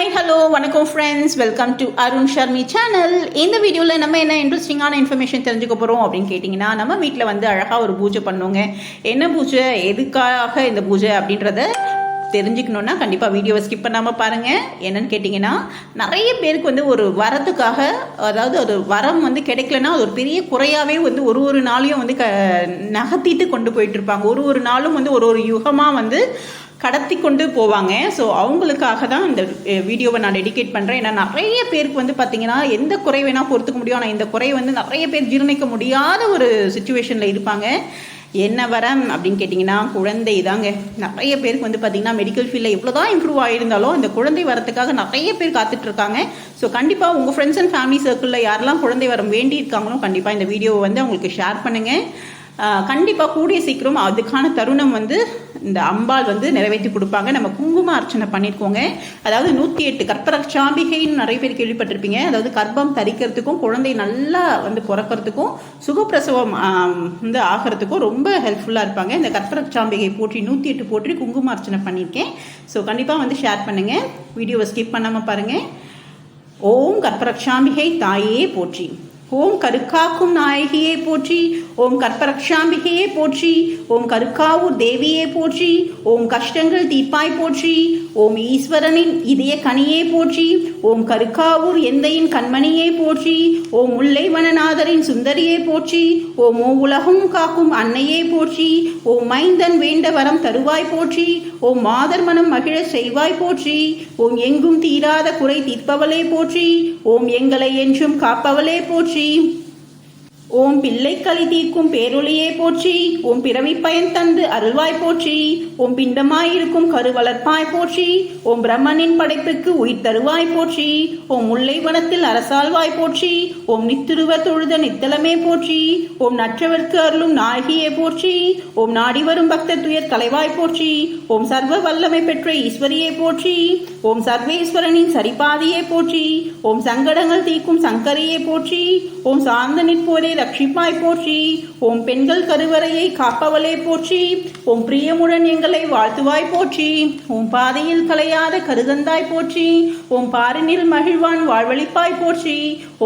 Hi hello வணக்கம் friends, welcome to Arun Sharmi channel. இந்த வீடியோவில் நம்ம என்ன இன்ட்ரெஸ்டிங்கான இன்ஃபர்மேஷன் தெரிஞ்சுக்க போகிறோம் அப்படின்னு கேட்டிங்கன்னா, நம்ம வீட்டில் வந்து அழகாக ஒரு பூஜை பண்ணுவோங்க. என்ன பூஜை, எதுக்காக இந்த பூஜை அப்படின்றத தெரிஞ்சுக்கணுன்னா கண்டிப்பாக வீடியோவை ஸ்கிப் பண்ணாமல் பாருங்கள். என்னன்னு கேட்டிங்கன்னா, நிறைய பேருக்கு வந்து ஒரு வரத்துக்காக, அதாவது ஒரு வரம் வந்து கிடைக்கலன்னா அது ஒரு பெரிய குறையாகவே வந்து ஒரு நாளையும் வந்து நகர்த்திட்டு கொண்டு போயிட்டுருப்பாங்க. ஒரு நாளும் வந்து ஒரு யுகமாக வந்து கடத்தி கொண்டு போவாங்க. ஸோ அவங்களுக்காக தான் இந்த வீடியோவை நான் டெடிகேட் பண்ணுறேன். ஏன்னா நிறைய பேருக்கு வந்து பார்த்திங்கன்னா எந்த குறை வேணால் பொறுத்துக்க முடியும், ஆனால் இந்த குறையை வந்து நிறைய பேர் ஜீரணிக்க முடியாத ஒரு சுச்சுவேஷனில் இருப்பாங்க. என்ன வரம் அப்படின்னு கேட்டிங்கன்னா, குழந்தை தாங்க. நிறைய பேருக்கு வந்து பார்த்திங்கன்னா மெடிக்கல் ஃபீல்டில் எவ்வளோ தான் இம்ப்ரூவ் ஆகியிருந்தாலும் இந்த குழந்தை வரத்துக்காக நிறைய பேர் காத்துட்ருக்காங்க. ஸோ கண்டிப்பாக உங்கள் ஃப்ரெண்ட்ஸ் அண்ட் ஃபேமிலி சர்க்கிளில் யாரெல்லாம் குழந்தை வரம் வேண்டி இருக்காங்களோ கண்டிப்பாக இந்த வீடியோவை வந்து அவங்களுக்கு ஷேர் பண்ணுங்கள். கண்டிப்பாக கூடிய சீக்கிரம் அதுக்கான தருணம் வந்து இந்த அம்பாள் வந்து நிறைவேற்றி கொடுப்பாங்க. நம்ம குங்கும அர்ச்சனை பண்ணியிருக்கோங்க. அதாவது 108 கற்பரட்சாம்பிகைன்னு நிறைய பேர் கேள்விப்பட்டிருப்பீங்க. அதாவது கர்ப்பம் தரிக்கிறதுக்கும் குழந்தை நல்லா வந்து பிறக்கிறதுக்கும் சுகப்பிரசவம் வந்து ஆகிறதுக்கும் ரொம்ப ஹெல்ப்ஃபுல்லாக இருப்பாங்க. இந்த கற்பரட்சாம்பிகை போற்றி 108 போற்றி குங்கும அர்ச்சனை பண்ணியிருக்கேன். ஸோ கண்டிப்பாக வந்து ஷேர் பண்ணுங்கள், வீடியோவை ஸ்கிப் பண்ணாமல் பாருங்கள். ஓம் கற்பரட்சாம்பிகை தாயே போற்றி, ஓம் கருக்காக்கும் நாயகியே போற்றி, ஓம் கற்பரக்ஷாம்பிகையே போற்றி, ஓம் கருக்காவூர் தேவியே போற்றி, ஓம் கஷ்டங்கள் தீப்பாய் போற்றி, ஓம் ஈஸ்வரனின் இதய கனியே போற்றி, ஓம் கருக்காவூர் எந்தையின் கண்மணியே போற்றி, ஓம் முல்லை வனநாதரின் சுந்தரியே போற்றி, ஓம் உலகம் காக்கும் அன்னையே போற்றி, ஓம் மைந்தன் வேண்ட வரம் தருவாய் போற்றி, ஓம் மாதர் மனம் மகிழ செய்வாய் போற்றி, ஓம் எங்கும் தீராத குறை தீர்ப்பவளே போற்றி, ஓம் எங்களை என்றும் காப்பவளே போற்றி, ஓம் பிள்ளை களி தீர்க்கும் பேரொளியே போற்றி, ஓம் பிறவி பயன் தந்து அருள்வாய் போற்றி, ஓம் பிண்டமாயிருக்கும் கரு வளர்ப்பாய் போற்றி, ஓம் பிரம்மனின் படைப்புக்கு உயிர் தருவாய் போற்றி, ஓம் முல்லை வனத்தில் அரசாழ்வாய் போற்றி, ஓம் நித்திருவ தொழுத நித்தலமே போற்றி, ஓம் நற்றவர்க்கு அருளும் நாயகியே போற்றி, ஓம் நாடி வரும் பக்த துயர் தலைவாய் போற்றி, ஓம் சர்வ வல்லமை பெற்ற ஈஸ்வரியே போற்றி, ஓம் சர்வேஸ்வரனின் சரிபாதியே போற்றி, ஓம் சங்கடங்கள் தீர்க்கும் சங்கரியே போற்றி, ஓம் சார்ந்த நிற்போரே ரட்சிப்பாய் போற்றி, ஓம் பெண்கள் கருவறையை காப்பவளே போற்றி, ஓம் பிரியமுடன் எங்களை வாழ்த்துவாய் போற்றி, ஓம் பாதையில் கலையாத கருதந்தாய் போற்றி, ஓம் பாரினில் மகிழ்வான் வாழ்வழிப்பாய் போற்றி,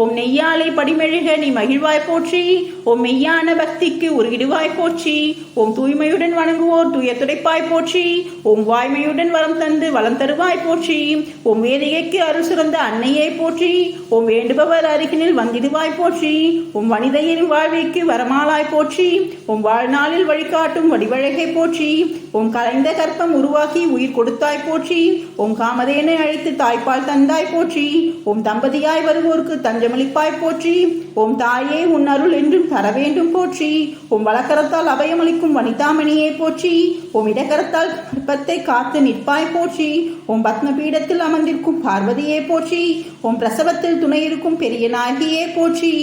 ஓம் நெய்யாலை படிமெழுக நீ மகிழ்வாய் போற்றி, ஓம் மெய்யான பக்திக்கு உருகிடுவாய் போற்றி, ஓம் தூய்மையுடன் வணங்குவோர் துய துடைப்பாய் போற்றி, ஓம் வாய்மையுடன் வரம் தந்து வளம் தருவாய் போற்றி, ஓம் வேதிகைக்கு அருள் சுரந்த அன்னையே போற்றி, ஓம் வேண்டுபவர் அருகினில் வந்திடுவாய் போற்றி, ஓம் வனிதையின் வாழ்விற்கு வரமாலாய் போற்றி, ஓம் வாழ்நாளில் வழிகாட்டும் வடிவழகை போற்றி, ஓம் கலைந்த கற்பம் உருவாக்கி உயிர் கொடுத்தாய் போற்றி, ஓம் காமதேனை அழைத்து தாய்ப்பால் தந்தாய் போற்றி, ஓம் தம்பதியாய் வருவோருக்கு தஞ்சமளிப்பாய் போற்றி, ஓம் தாயே உன் அருள் என்றும் தர வேண்டும் போற்றி, ஓம் வழக்கரத்தால் அபயமளிக்கும் வனிதாமணியே போற்றி, ஓம் இடக்கரத்தால் கற்பத்தை காத்து நிற்பாய் போற்றி, ஓம் பத்ம பீடத்தில் அமர்ந்திருக்கும் பார்வதியே போற்றி, ஓம் பிரசவத்தில் துணை இருக்கும் பெரிய நாயகியே போற்றி,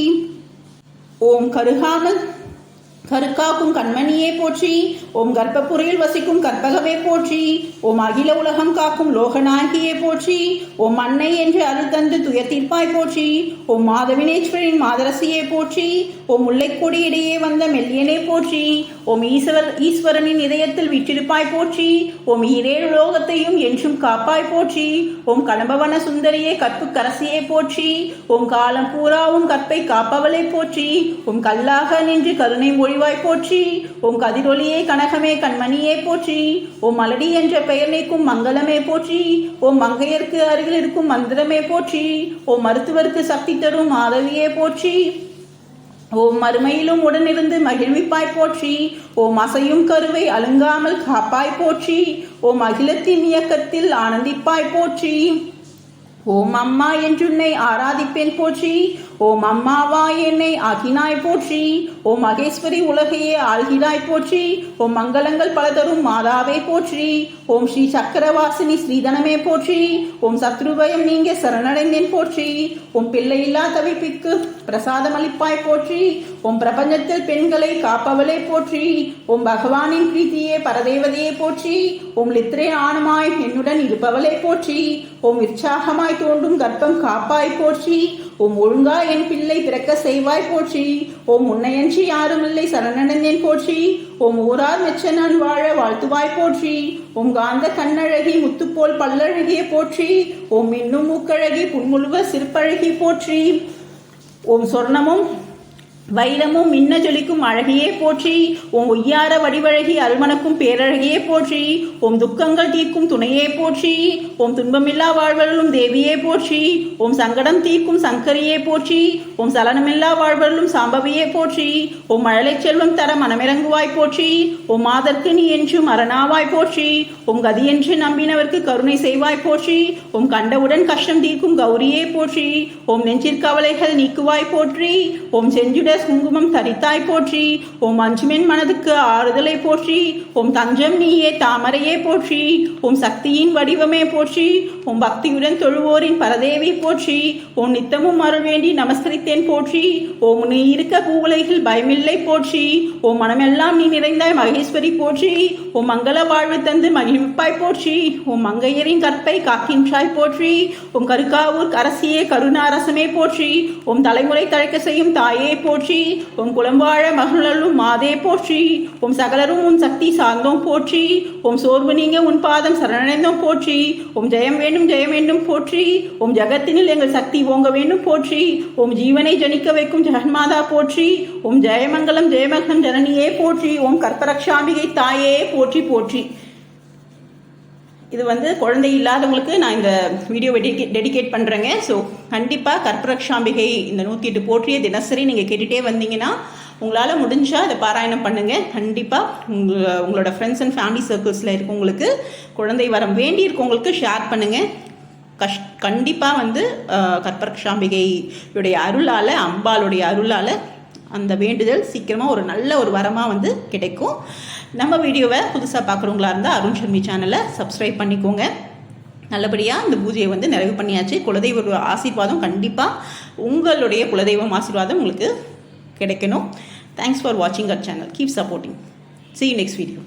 ஓம் கருக்காக்கும் கண்மணியே போற்றி, ஓம் கர்ப்பப்புறையில் வசிக்கும் கற்பகமே போற்றி, ஓம் அகில உலகம் காக்கும் லோகநாயகியே போற்றி, ஓம் அன்னை என்று அருள் தந்து துயர் தீர்ப்பாய் போற்றி, ஓம் மாதவினேஸ்வரின் மாதரசியே போற்றி, ஓம் முல்லைக்கொடி இடையே வந்த மெல்லியனே போற்றி, ஓம் ஈஸ்வரனின் இதயத்தில் விற்றிருப்பாய் போற்றி, ஓம் ஈரேழு லோகத்தையும் என்றும் காப்பாய் போற்றி, ஓம் கலம்பவன சுந்தரியே கற்பு கரசியே போற்றி, ஓம் காலம் பூராவும் கற்பை காப்பவளே போற்றி, ஓம் கல்லாக நின்று கருணை மொழிவாய் போற்றி, ஓம் கதிரொலியே கனகமே கண்மணியே போற்றி, ஓம் மலடி என்ற பெயர் நீக்கும் மங்களமே போற்றி, ஓம் மங்கையருக்கு அருகில் இருக்கும் மந்திரமே போற்றி, ஓம் மருத்துவருக்கு சக்தி தரும் மாதவியே போற்றி, ஓம் மறுமையிலும் உடனிருந்து மகிழ்விப்பாய் போற்றி, ஓம் அசையும் கருவை அழுங்காமல் காப்பாய் போற்றி, ஓம் அகிலத்தின் இயக்கத்தில் ஆனந்திப்பாய் போற்றி, ஓம் அம்மா என்றுன்னை ஆராதிப்பேன் போற்றி, ஓம் அம்மாவா என்னை ஆகினாய் போற்றி, ஓம் மகேஸ்வரி உலகையே ஆள்கிறாய் போற்றி, ஓம் மங்களங்கள் பல தரும் மாதாவே போற்றி, ஓம் ஸ்ரீ சக்கரவாசினி ஸ்ரீதனமே போற்றி, ஓம் சத்ருபயம் நீங்க சரணடைந்தேன் போற்றி, ஓம் பிள்ளையில்லா தவிப்பிற்கு பிரசாதம் அளிப்பாய் போற்றி, ஓம் பிரபஞ்சத்தில் பெண்களை காப்பவளே போற்றி, ஓம் பகவானின் பிரீத்தியே பரதேவதையே போற்றி, ஓம் லித்ரே ஆணுமாய் என்னுடன் இருப்பவளே போற்றி, ஓம் உற்சாகமாய் தோன்றும் கர்ப்பம் காப்பாய் போற்றி, ஓம் ஒழுங்கா என் பிள்ளை பிறக்க செய்வாய் போற்றி, ஓம் உன்னையன்றி யாரும் இல்லை சரணடைந்தேன் போற்றி, ஓம் ஊரார் மெச்ச நான் வாழ வாழ்த்துவாய் போற்றி, ஓம் காந்த கண்ணழகி முத்துப்போல் பல்லழகிய போற்றி. ஓம் மின்னும் மூக்கழகி புன்முழுவ சிற்பழகி போற்றி. ஓம் சொர்ணமும் வைரமும் மின்ன ஜொலிக்கும் அழகியே போற்றி. ஓம் ஒய்யார வடிவழகி அல்மணக்கும் பேரழகியே போற்றி. ஓம் துக்கங்கள் தீர்க்கும் துணையே போற்றி. ஓம் துன்பமில்லா வாழ்வர்களும் தேவியே போற்றி. ஓம் சங்கடம் தீர்க்கும் சங்கரியே போற்றி. ஓம் சலனமில்லா வாழ்வர்களும் சாம்பவியே போற்றி. ஓம் மழலை செல்வம் தர மனமிறங்குவாய் போற்றி. ஓம் மாதர்க்கு நீ என்று மரணாவாய் போற்றி. ஓம் கதி என்று நம்பினவர்க்கு கருணை செய்வாய் போற்றி. ஓம் கண்டவுடன் கஷ்டம் தீர்க்கும் கௌரியே போற்றி. ஓம் நெஞ்சிற்கவலைகள் நீக்குவாய் போற்றி. ஓம் செஞ்சுட குங்குமம் தரித்தாய் போற்றி. ஓம் அஞ்சுமென் மனதுக்கு ஆறுதலை போற்றி. ஓம் தஞ்சம் நீயே தாமரையே போற்றி. ஓம் சக்தியின் வடிவமே போற்றி. ஓம் பக்தியுடன் தொழுவோரின் பரதேவி போற்றி. ஓம் நித்தமும் அருள் வேண்டி நமஸ்கரித்தேன் போற்றி. ஓம் நீ இருக்க பூவுலகில் பயமில்லை போற்றி. ஓம் மனமெல்லாம் நீ நிறைந்தாய் மகேஸ்வரி போற்றி. ஓம் மங்கள வாழ்வு தந்து மகிழ்விப்பாய் போற்றி. ஓம் மங்கையரின் கற்பை காக்கின்றாய் போற்றி. ஓம் கருக்காவூர் அரசியே கருணாரசமே போற்றி. ஓம் தலைமுறை தழைக்க செய்யும் தாயே போற்றி. ஓம் குளம்பாழ மகளும் மாதே போற்றி. ஓம் சகலரும் உன் சக்தி சார்ந்தோம் போற்றி. ஓம் சோர்வு நீங்க உன் பாதம் சரணடைந்தோம் போற்றி. ஓம் ஜெயம் வேண்டும் போற்றி. ஓம் ஜகத்தினில் எங்கள் சக்தி ஓங்க வேண்டும் போற்றி. ஓம் ஜீவனை ஜனிக்க வைக்கும் ஜெகன்மாதா போற்றி. ஓம் ஜெயமங்கலம் ஜனனியே போற்றி. ஓம் கற்பரக்ஷாம்பிகை தாயே போற்றி போற்றி. இது குழந்தை இல்லாதவங்களுக்கு நான் இந்த வீடியோவை டெடிகேட் பண்ணுறேங்க. ஸோ கண்டிப்பாக கற்பரக்ஷாம்பிகை இந்த 108 போற்றியை தினசரி நீங்கள் கேட்டுகிட்டே வந்தீங்கன்னா உங்களால் முடிஞ்சால் அதை பாராயணம் பண்ணுங்கள். கண்டிப்பாக உங்களோட ஃப்ரெண்ட்ஸ் அண்ட் ஃபேமிலி சர்க்கிள்ஸில் இருக்கவங்களுக்கு குழந்தை வரம் வேண்டி இருக்கவங்களுக்கு ஷேர் பண்ணுங்கள். கண்டிப்பாக கற்பரக்ஷாம்பிகையுடைய அருளால், அம்பாளுடைய அருளால் அந்த வேண்டுதல் சீக்கிரமாக ஒரு நல்ல ஒரு வரமாக கிடைக்கும். நம்ம வீடியோவை புதுசாக பார்க்குறவங்களா இருந்தால் அருண் ஷர்மி சேனலை சப்ஸ்கிரைப் பண்ணிக்கோங்க. நல்லபடியாக இந்த பூஜையை நிறைவு பண்ணியாச்சு. குலதெய்வ ஆசீர்வாதம் கண்டிப்பாக உங்களுடைய குலதெய்வம் ஆசீர்வாதம் உங்களுக்கு கிடைக்கணும். தேங்க்ஸ் ஃபார் வாட்சிங் our channel. Keep supporting. See you next video.